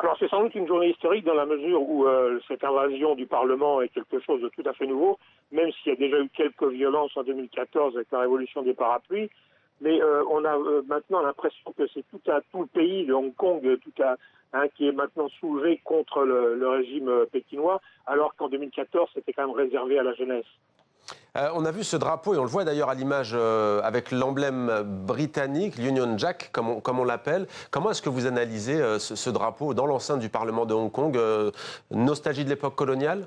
Alors c'est sans doute une journée historique dans la mesure où cette invasion du Parlement est quelque chose de tout à fait nouveau, même s'il y a déjà eu quelques violences en 2014 avec la révolution des parapluies. Mais on a maintenant l'impression que c'est tout le pays de Hong Kong qui est maintenant soulevée contre le régime pékinois, alors qu'en 2014 c'était quand même réservé à la jeunesse. On a vu ce drapeau, et on le voit d'ailleurs à l'image avec l'emblème britannique, l'Union Jack, comme on l'appelle. Comment est-ce que vous analysez ce drapeau dans l'enceinte du Parlement de Hong Kong? Nostalgie de l'époque coloniale?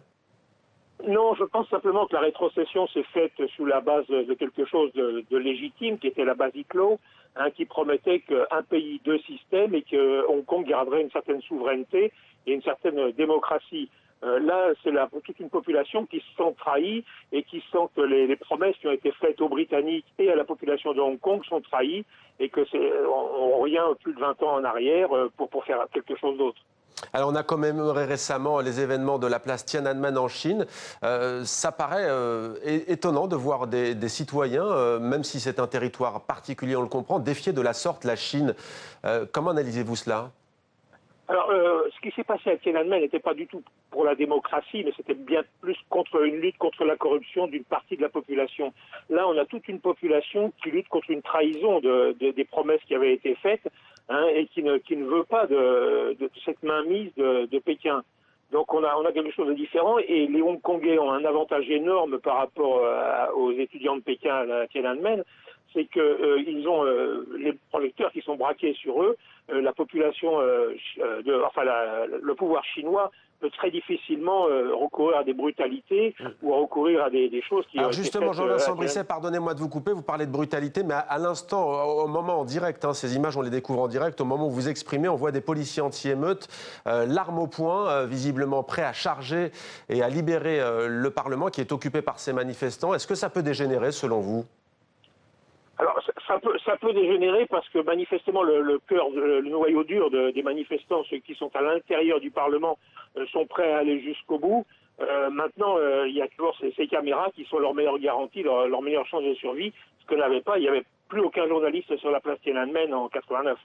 Non, je pense simplement que la rétrocession s'est faite sous la base de quelque chose de légitime, qui était la Basic Law, qui promettait qu'un pays, deux systèmes, et que Hong Kong garderait une certaine souveraineté et une certaine démocratie. Là, c'est toute une population qui se sent trahie et qui sent que les promesses qui ont été faites aux Britanniques et à la population de Hong Kong sont trahies et que on revient plus de 20 ans en arrière pour faire quelque chose d'autre. Alors, on a commémoré récemment les événements de la place Tiananmen en Chine. Ça paraît étonnant de voir des citoyens, même si c'est un territoire particulier, on le comprend, défier de la sorte la Chine. Comment analysez-vous cela? Alors, ce qui s'est passé à Tiananmen n'était pas du tout pour la démocratie, mais c'était bien plus contre une lutte contre la corruption d'une partie de la population. Là, on a toute une population qui lutte contre une trahison des promesses qui avaient été faites et qui ne veut pas de cette mainmise de Pékin. Donc on a quelque chose de différent et les Hongkongais ont un avantage énorme par rapport aux étudiants de Pékin à Tiananmen, c'est qu'ils ont les projecteurs qui sont braqués sur eux. La population, le pouvoir chinois peut très difficilement recourir à des brutalités ou recourir à des choses qui Alors ont été justement, faites Jean-Vincent Brisset, pardonnez-moi de vous couper, vous parlez de brutalité, mais à l'instant, au moment en direct, ces images on les découvre en direct, au moment où vous exprimez, on voit des policiers anti-émeutes, l'arme au poing, visiblement prêts à charger et à libérer le Parlement qui est occupé par ces manifestants. Est-ce que ça peut dégénérer selon vous? Alors, ça peut dégénérer parce que manifestement le cœur, le noyau dur des manifestants, ceux qui sont à l'intérieur du Parlement, sont prêts à aller jusqu'au bout. Maintenant, il y a toujours ces caméras qui sont leur meilleure garantie, leur meilleure chance de survie, ce que n'avait pas, il n'y avait plus aucun journaliste sur la place Tiananmen en 89.